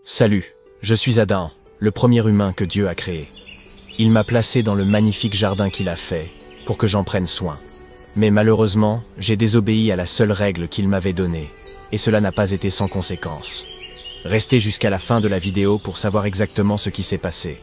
Salut, je suis Adam, le premier humain que Dieu a créé. Il m'a placé dans le magnifique jardin qu'il a fait, pour que j'en prenne soin. Mais malheureusement, j'ai désobéi à la seule règle qu'il m'avait donnée, et cela n'a pas été sans conséquence. Restez jusqu'à la fin de la vidéo pour savoir exactement ce qui s'est passé.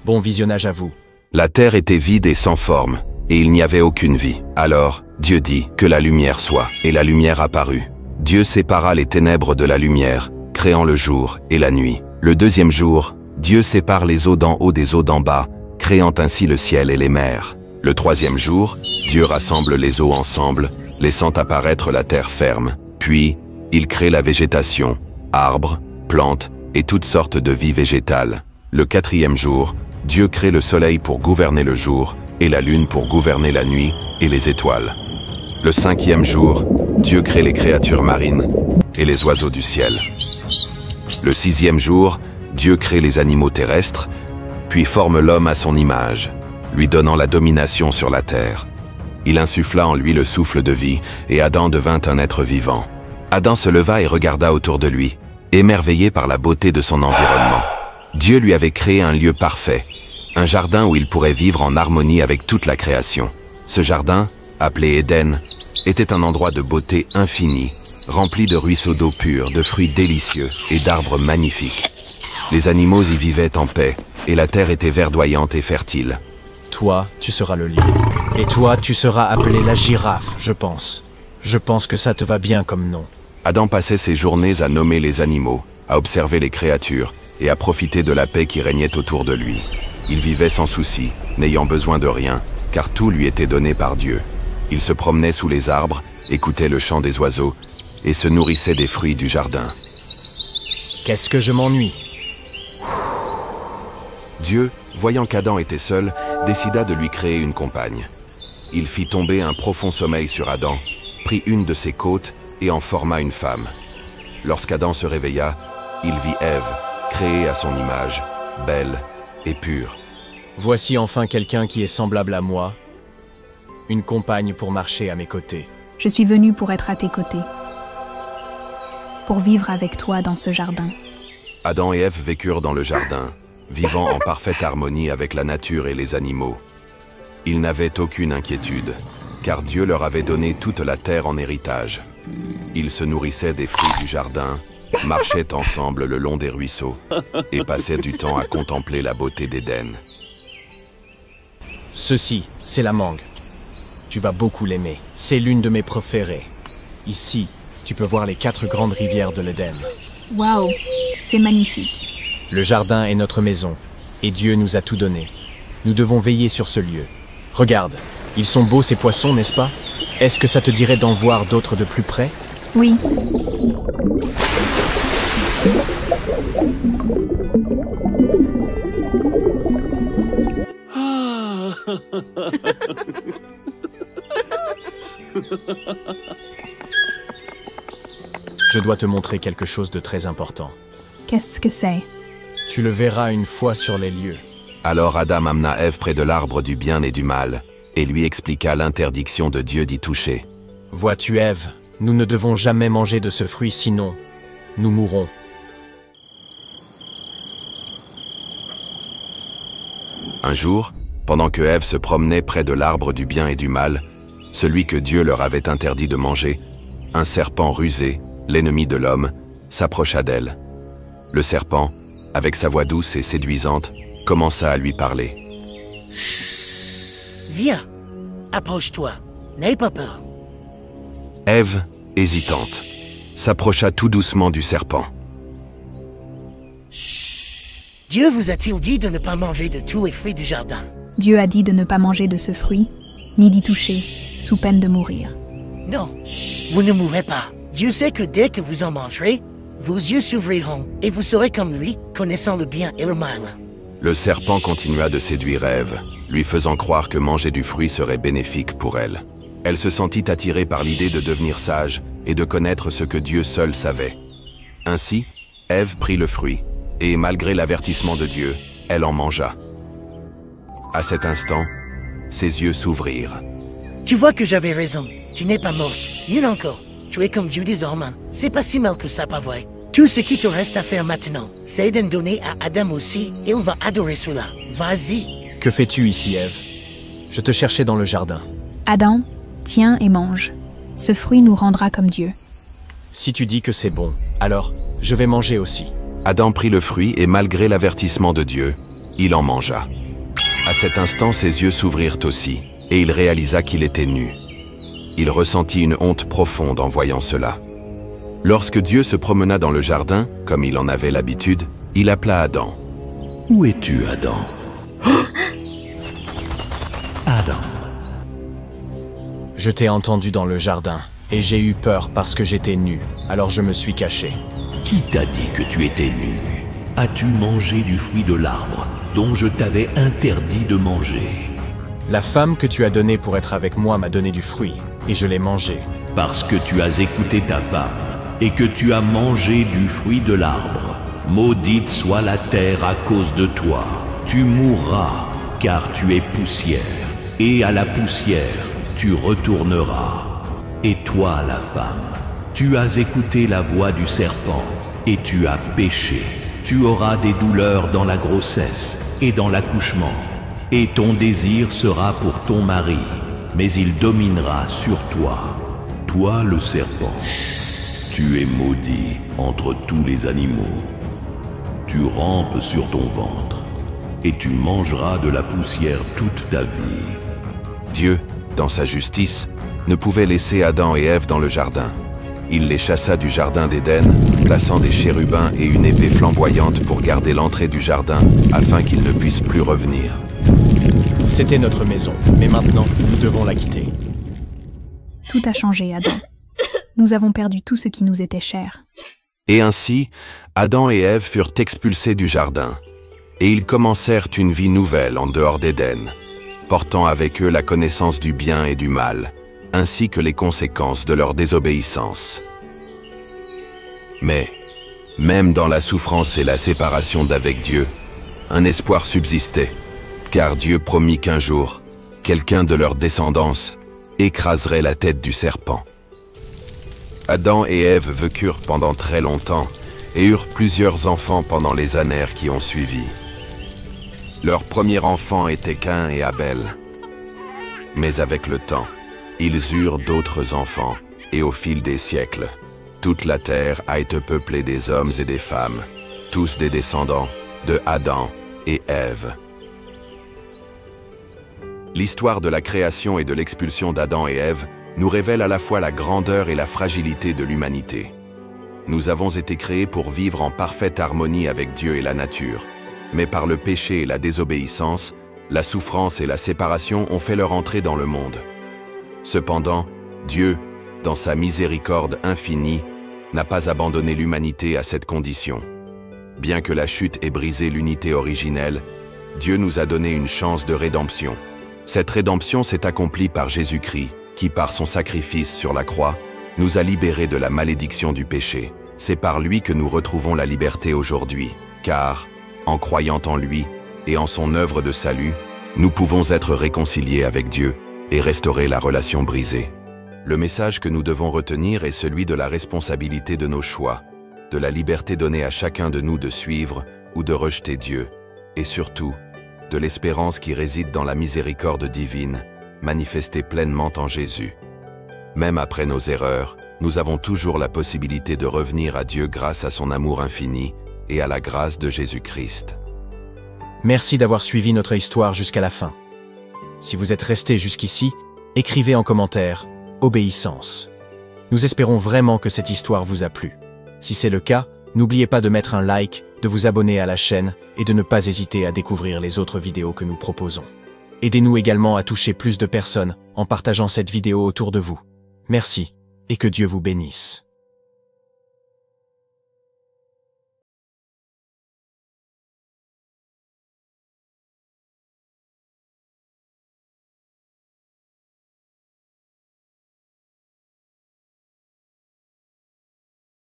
Bon visionnage à vous. La terre était vide et sans forme, et il n'y avait aucune vie. Alors, Dieu dit que la lumière soit, et la lumière apparut. Dieu sépara les ténèbres de la lumière, créant le jour et la nuit. Le deuxième jour, Dieu sépare les eaux d'en haut des eaux d'en bas, créant ainsi le ciel et les mers. Le troisième jour, Dieu rassemble les eaux ensemble, laissant apparaître la terre ferme. Puis, il crée la végétation, arbres, plantes et toutes sortes de vie végétale. Le quatrième jour, Dieu crée le soleil pour gouverner le jour, et la lune pour gouverner la nuit, et les étoiles. Le cinquième jour, Dieu crée les créatures marines et les oiseaux du ciel. Le sixième jour, Dieu crée les animaux terrestres, puis forme l'homme à son image, lui donnant la domination sur la terre. Il insuffla en lui le souffle de vie, et Adam devint un être vivant. Adam se leva et regarda autour de lui, émerveillé par la beauté de son environnement. Dieu lui avait créé un lieu parfait, un jardin où il pourrait vivre en harmonie avec toute la création. Ce jardin, appelé Éden, était un endroit de beauté infinie, rempli de ruisseaux d'eau pure, de fruits délicieux et d'arbres magnifiques. Les animaux y vivaient en paix, et la terre était verdoyante et fertile. Toi, tu seras le lion. Et toi, tu seras appelé la girafe, je pense. Je pense que ça te va bien comme nom. Adam passait ses journées à nommer les animaux, à observer les créatures et à profiter de la paix qui régnait autour de lui. Il vivait sans souci, n'ayant besoin de rien, car tout lui était donné par Dieu. Il se promenait sous les arbres, écoutait le chant des oiseaux et se nourrissait des fruits du jardin. Qu'est-ce que je m'ennuie? Dieu, voyant qu'Adam était seul, décida de lui créer une compagne. Il fit tomber un profond sommeil sur Adam, prit une de ses côtes et en forma une femme. Lorsqu'Adam se réveilla, il vit Ève, créée à son image, belle et pure. Voici enfin quelqu'un qui est semblable à moi, une compagne pour marcher à mes côtés. Je suis venu pour être à tes côtés, pour vivre avec toi dans ce jardin. Adam et Ève vécurent dans le jardin, vivant en parfaite harmonie avec la nature et les animaux. Ils n'avaient aucune inquiétude, car Dieu leur avait donné toute la terre en héritage. Ils se nourrissaient des fruits du jardin, marchaient ensemble le long des ruisseaux et passaient du temps à contempler la beauté d'Éden. Ceci, c'est la mangue. Tu vas beaucoup l'aimer. C'est l'une de mes préférées. Ici, tu peux voir les 4 grandes rivières de l'Éden. Waouh, c'est magnifique. Le jardin est notre maison, et Dieu nous a tout donné. Nous devons veiller sur ce lieu. Regarde, ils sont beaux ces poissons, n'est-ce pas? Est-ce que ça te dirait d'en voir d'autres de plus près? Oui. Je dois te montrer quelque chose de très important. Qu'est-ce que c'est? Tu le verras une fois sur les lieux. Alors Adam amena Ève près de l'arbre du bien et du mal, et lui expliqua l'interdiction de Dieu d'y toucher. Vois-tu, Ève, nous ne devons jamais manger de ce fruit, sinon nous mourrons. Un jour, pendant que Ève se promenait près de l'arbre du bien et du mal, celui que Dieu leur avait interdit de manger, un serpent rusé, l'ennemi de l'homme, s'approcha d'elle. Le serpent, avec sa voix douce et séduisante, commença à lui parler. Viens, approche-toi, n'aie pas peur. Ève, hésitante, s'approcha tout doucement du serpent. Dieu vous a-t-il dit de ne pas manger de tous les fruits du jardin? Dieu a dit de ne pas manger de ce fruit, ni d'y toucher, sous peine de mourir. Non, vous ne mourrez pas. Dieu sait que dès que vous en mangerez, vos yeux s'ouvriront et vous serez comme lui, connaissant le bien et le mal. Le serpent continua de séduire Ève, lui faisant croire que manger du fruit serait bénéfique pour elle. Elle se sentit attirée par l'idée de devenir sage et de connaître ce que Dieu seul savait. Ainsi, Ève prit le fruit, et malgré l'avertissement de Dieu, elle en mangea. À cet instant, ses yeux s'ouvrirent. Tu vois que j'avais raison, tu n'es pas mort. Mieux encore, tu es comme Dieu désormais. C'est pas si mal que ça, pas vrai? Tout ce qui te reste à faire maintenant, c'est d'en donner à Adam aussi, il va adorer cela. Vas-y. Que fais-tu ici, Ève? Je te cherchais dans le jardin. Adam, tiens et mange. Ce fruit nous rendra comme Dieu. Si tu dis que c'est bon, alors je vais manger aussi. Adam prit le fruit et malgré l'avertissement de Dieu, il en mangea. À cet instant, ses yeux s'ouvrirent aussi, et il réalisa qu'il était nu. Il ressentit une honte profonde en voyant cela. Lorsque Dieu se promena dans le jardin, comme il en avait l'habitude, il appela Adam. « Où es-tu, Adam ?»« Adam. » Je t'ai entendu dans le jardin, et j'ai eu peur parce que j'étais nu, alors je me suis caché. Qui t'a dit que tu étais nu? As-tu mangé du fruit de l'arbre dont je t'avais interdit de manger? La femme que tu as donnée pour être avec moi m'a donné du fruit, et je l'ai mangé. Parce que tu as écouté ta femme, et que tu as mangé du fruit de l'arbre. Maudite soit la terre à cause de toi. Tu mourras, car tu es poussière, et à la poussière tu retourneras. Et toi, la femme, tu as écouté la voix du serpent, et tu as péché. Tu auras des douleurs dans la grossesse et dans l'accouchement, et ton désir sera pour ton mari, mais il dominera sur toi. Toi, le serpent, tu es maudit entre tous les animaux. Tu rampes sur ton ventre, et tu mangeras de la poussière toute ta vie. Dieu, dans sa justice, ne pouvait laisser Adam et Ève dans le jardin. Il les chassa du jardin d'Éden, plaçant des chérubins et une épée flamboyante pour garder l'entrée du jardin, afin qu'ils ne puissent plus revenir. C'était notre maison, mais maintenant, nous devons la quitter. Tout a changé, Adam. Nous avons perdu tout ce qui nous était cher. Et ainsi, Adam et Ève furent expulsés du jardin, et ils commencèrent une vie nouvelle en dehors d'Éden, portant avec eux la connaissance du bien et du mal, ainsi que les conséquences de leur désobéissance. Mais, même dans la souffrance et la séparation d'avec Dieu, un espoir subsistait, car Dieu promit qu'un jour, quelqu'un de leur descendance écraserait la tête du serpent. Adam et Ève vécurent pendant très longtemps et eurent plusieurs enfants pendant les années qui ont suivi. Leur premier enfant était Caïn et Abel. Mais avec le temps, ils eurent d'autres enfants, et au fil des siècles, toute la terre a été peuplée des hommes et des femmes, tous des descendants de Adam et Ève. L'histoire de la création et de l'expulsion d'Adam et Ève nous révèle à la fois la grandeur et la fragilité de l'humanité. Nous avons été créés pour vivre en parfaite harmonie avec Dieu et la nature, mais par le péché et la désobéissance, la souffrance et la séparation ont fait leur entrée dans le monde. Cependant, Dieu, dans sa miséricorde infinie, n'a pas abandonné l'humanité à cette condition. Bien que la chute ait brisé l'unité originelle, Dieu nous a donné une chance de rédemption. Cette rédemption s'est accomplie par Jésus-Christ, qui par son sacrifice sur la croix, nous a libérés de la malédiction du péché. C'est par lui que nous retrouvons la liberté aujourd'hui, car, en croyant en lui et en son œuvre de salut, nous pouvons être réconciliés avec Dieu et restaurer la relation brisée. Le message que nous devons retenir est celui de la responsabilité de nos choix, de la liberté donnée à chacun de nous de suivre ou de rejeter Dieu, et surtout, de l'espérance qui réside dans la miséricorde divine, manifestée pleinement en Jésus. Même après nos erreurs, nous avons toujours la possibilité de revenir à Dieu grâce à son amour infini et à la grâce de Jésus-Christ. Merci d'avoir suivi notre histoire jusqu'à la fin. Si vous êtes resté jusqu'ici, écrivez en commentaire « Obéissance ». Nous espérons vraiment que cette histoire vous a plu. Si c'est le cas, n'oubliez pas de mettre un like, de vous abonner à la chaîne et de ne pas hésiter à découvrir les autres vidéos que nous proposons. Aidez-nous également à toucher plus de personnes en partageant cette vidéo autour de vous. Merci et que Dieu vous bénisse.